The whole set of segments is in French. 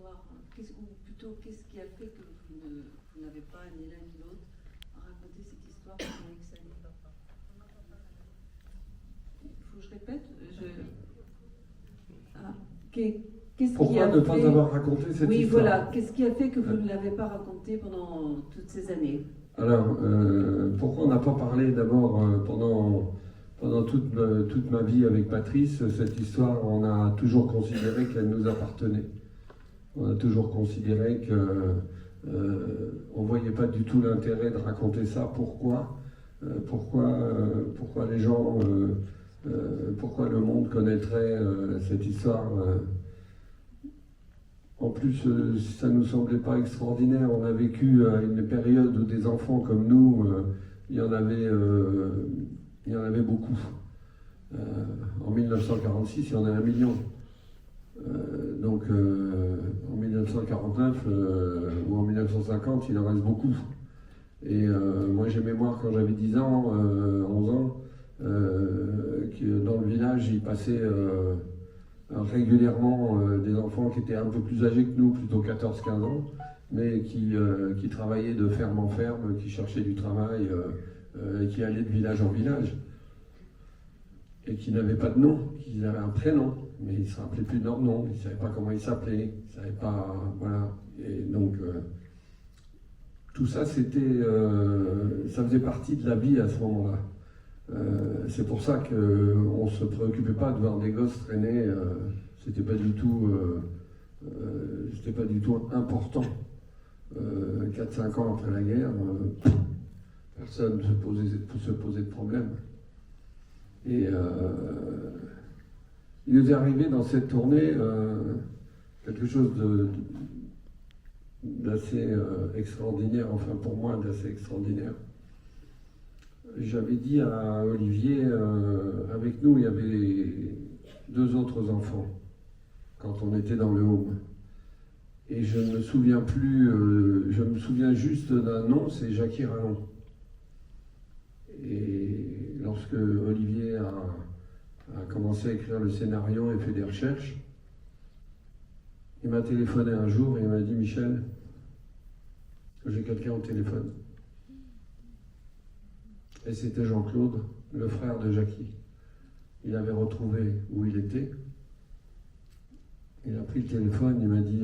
histoire, ou plutôt qu'est-ce qui a fait que vous n'avez pas ni l'un ni l'autre raconté cette histoire pendant X années? Il faut que je répète. Pourquoi ne pas avoir raconté cette histoire? Oui, voilà. Qu'est-ce qui a fait que vous ne l'avez pas raconté pendant toutes ces années? Alors, pourquoi on n'a pas parlé d'abord pendant toute ma vie avec Patrice, cette histoire, on a toujours considéré qu'elle nous appartenait. On a toujours considéré qu'on ne voyait pas du tout l'intérêt de raconter ça. Pourquoi les gens, pourquoi le monde connaîtrait cette histoire En plus, ça ne nous semblait pas extraordinaire. On a vécu à une période où des enfants comme nous, il y en avait beaucoup. En 1946, il y en a 1 million. Donc en 1949 ou en 1950, il en reste beaucoup. Et moi j'ai mémoire quand j'avais 10 ans, 11 ans, que dans le village, il passait régulièrement des enfants qui étaient un peu plus âgés que nous, plutôt 14-15 ans, mais qui travaillaient de ferme en ferme, qui cherchaient du travail, et qui allaient de village en village, et qui n'avaient pas de nom, qui avaient un prénom, mais ils ne se rappelaient plus de leur nom, ils ne savaient pas comment ils s'appelaient, ils ne savaient pas, voilà. Et donc, tout ça, ça faisait partie de la vie à ce moment-là. C'est pour ça qu'on ne se préoccupait pas de voir des gosses traîner, c'était pas du tout important. 4-5 ans après la guerre, personne ne se posait de problème. Et il nous est arrivé dans cette tournée quelque chose d'assez extraordinaire, enfin pour moi d'assez extraordinaire. J'avais dit à Olivier, avec nous, il y avait 2 autres enfants quand on était dans le home. Et je ne me souviens plus, je me souviens juste d'un nom, c'est Jackie Rallon. Et lorsque Olivier a commencé à écrire le scénario et fait des recherches, il m'a téléphoné un jour et il m'a dit « Michel, j'ai quelqu'un au téléphone ». Et c'était Jean-Claude, le frère de Jackie. Il avait retrouvé où il était. Il a pris le téléphone, il m'a dit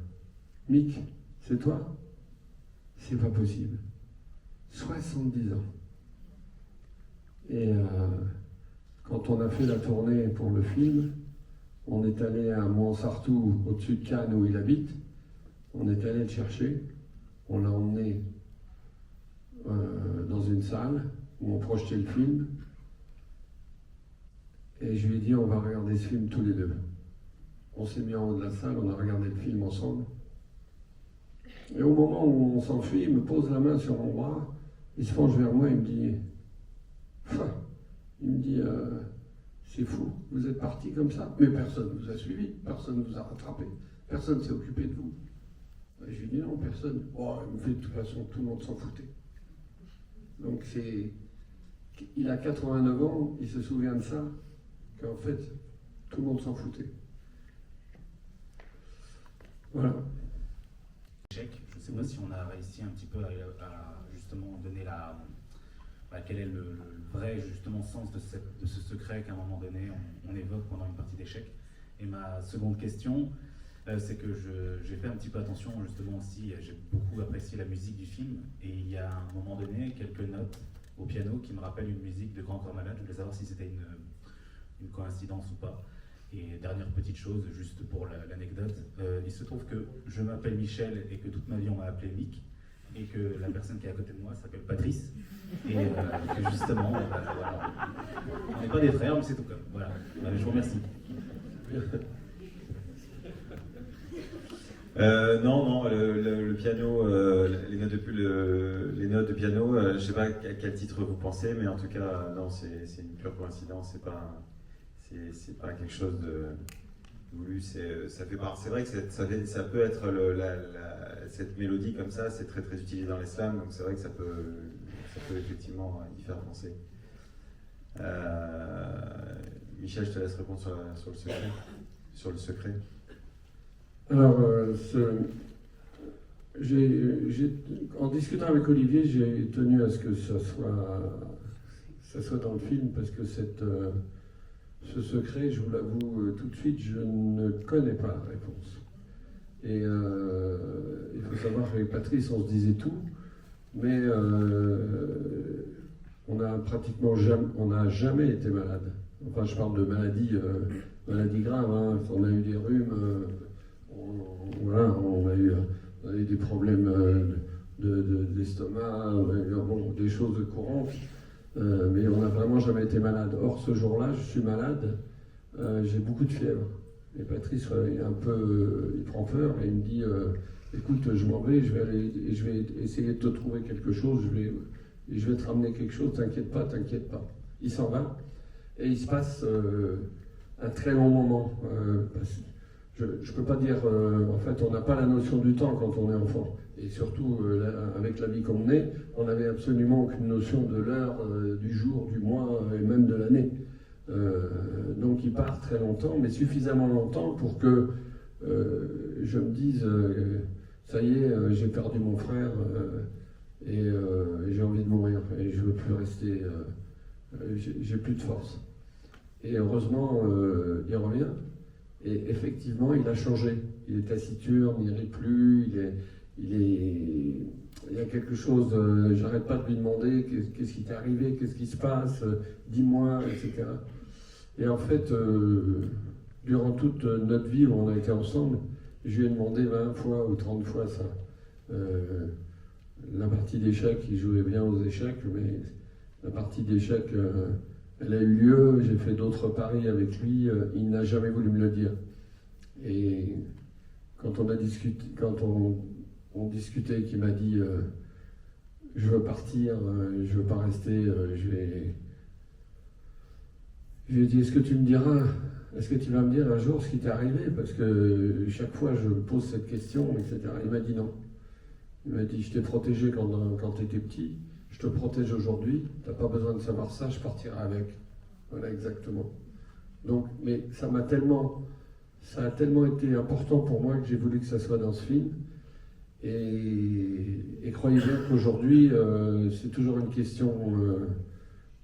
« Mick, c'est toi ?» C'est pas possible. 70 ans. Et quand on a fait la tournée pour le film, on est allé à Montsartou, au-dessus de Cannes où il habite. On est allé le chercher. On l'a emmené dans une salle où on projetait le film. Et je lui ai dit, on va regarder ce film tous les deux. On s'est mis en haut de la salle, on a regardé le film ensemble. Et au moment où on s'enfuit, il me pose la main sur mon bras, il se penche vers moi et il me dit, c'est fou, vous êtes parti comme ça, mais personne ne vous a suivi, personne ne vous a rattrapé, personne ne s'est occupé de vous. Et je lui ai dit non, personne. Oh, il me fait de toute façon, tout le monde s'en foutait. Donc il a 89 ans, il se souvient de ça, qu'en fait, tout le monde s'en foutait. Voilà. Je ne sais pas si on a réussi un petit peu à justement donner quel est le vrai justement sens de ce secret qu'à un moment donné on évoque pendant une partie d'échecs. Et ma seconde question, c'est que j'ai fait un petit peu attention justement aussi, j'ai beaucoup apprécié la musique du film, et il y a à un moment donné quelques notes au piano qui me rappellent une musique de Grand Corps Malade. Je voulais savoir si c'était une coïncidence ou pas. Et dernière petite chose, juste pour l'anecdote, il se trouve que je m'appelle Michel et que toute ma vie on m'a appelé Mick, et que la personne qui est à côté de moi s'appelle Patrice, et que justement, voilà, on n'est pas des frères, mais c'est tout comme. Voilà, je vous remercie. Non, le piano, les notes de piano, je ne sais pas à quel titre vous pensez, mais en tout cas, non, c'est une pure coïncidence, c'est pas quelque chose de voulu, ça fait part. C'est vrai que ça peut être cette mélodie comme ça, c'est très très utilisé dans l'islam, donc c'est vrai que ça peut effectivement y faire penser. Michel, je te laisse répondre sur le secret. Alors, en discutant avec Olivier, j'ai tenu à ce que ça soit dans le film, parce que ce secret, je vous l'avoue tout de suite, je ne connais pas la réponse. Et il faut savoir qu'avec Patrice, on se disait tout, mais on n'a jamais été malade. Enfin, je parle de maladies graves, hein. On a eu des rhumes, on a eu des problèmes d'estomac, des choses courantes, mais on n'a vraiment jamais été malade. Or, ce jour-là, je suis malade, j'ai beaucoup de fièvre. Et Patrice il prend peur et il me dit écoute, je m'en vais, je vais essayer de te trouver quelque chose, je vais te ramener quelque chose, t'inquiète pas. Il s'en va et il se passe un très long moment. Je ne peux pas dire, en fait, on n'a pas la notion du temps quand on est enfant. Et surtout, avec la vie qu'on menait, on n'avait absolument aucune notion de l'heure, du jour, du mois et même de l'année. Donc il part très longtemps, mais suffisamment longtemps pour que je me dise ça y est, j'ai perdu mon frère et j'ai envie de mourir et je veux plus rester, j'ai plus de force. Et heureusement, il revient et effectivement, il a changé. Il est taciturne, il rit plus, il y a quelque chose, j'arrête pas de lui demander qu'est-ce qui t'est arrivé, qu'est-ce qui se passe, dis-moi, etc. Et en fait, durant toute notre vie où on a été ensemble, je lui ai demandé 20 fois ou 30 fois ça. La partie d'échecs, il jouait bien aux échecs, mais la partie d'échecs, elle a eu lieu, j'ai fait d'autres paris avec lui, il n'a jamais voulu me le dire. Et quand on discutait, qu'il m'a dit je veux partir, je veux pas rester, je lui ai dit est-ce que tu vas me dire un jour ce qui t'est arrivé, parce que chaque fois je me pose cette question, etc. Il m'a dit non. Il m'a dit je t'ai protégé quand tu étais petit, je te protège aujourd'hui, t'as pas besoin de savoir ça, je partirai avec. Voilà, exactement. Donc, mais ça a tellement été important pour moi que j'ai voulu que ça soit dans ce film. Et croyez bien qu'aujourd'hui, c'est toujours une question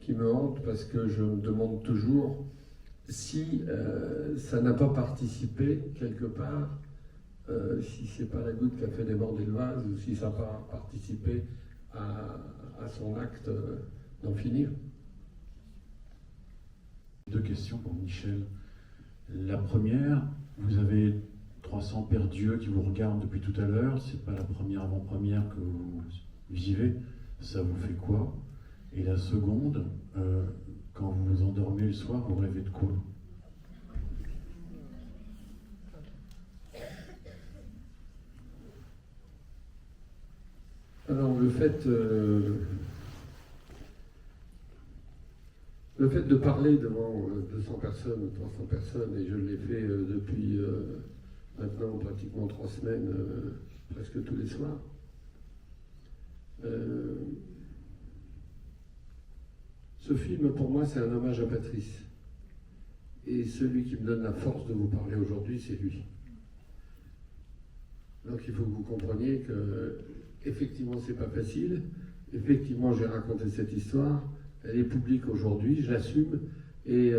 qui me hante, parce que je me demande toujours si ça n'a pas participé quelque part, si c'est pas la goutte qui a fait déborder le vase, ou si ça n'a pas participé à son acte d'en finir. 2 questions pour Michel. La première, vous avez 300 pères Dieu qui vous regardent depuis tout à l'heure, c'est pas la première avant-première que vous vivez, ça vous fait quoi? Et la seconde, quand vous vous endormez le soir, vous rêvez de quoi? Alors le fait de parler devant 200 personnes ou 300 personnes, et je l'ai fait depuis maintenant pratiquement 3 semaines, presque tous les soirs, ce film pour moi c'est un hommage à Patrice. Et celui qui me donne la force de vous parler aujourd'hui, c'est lui. Donc il faut que vous compreniez que effectivement c'est pas facile, effectivement j'ai raconté cette histoire, elle est publique aujourd'hui, je l'assume, et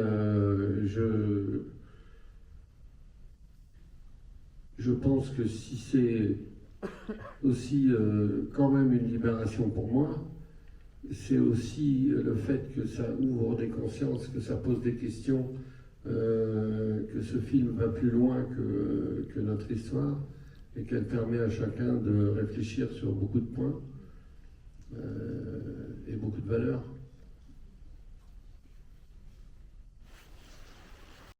je pense que si c'est aussi quand même une libération pour moi, c'est aussi le fait que ça ouvre des consciences, que ça pose des questions, que ce film va plus loin que notre histoire, et qu'elle permet à chacun de réfléchir sur beaucoup de points et beaucoup de valeurs.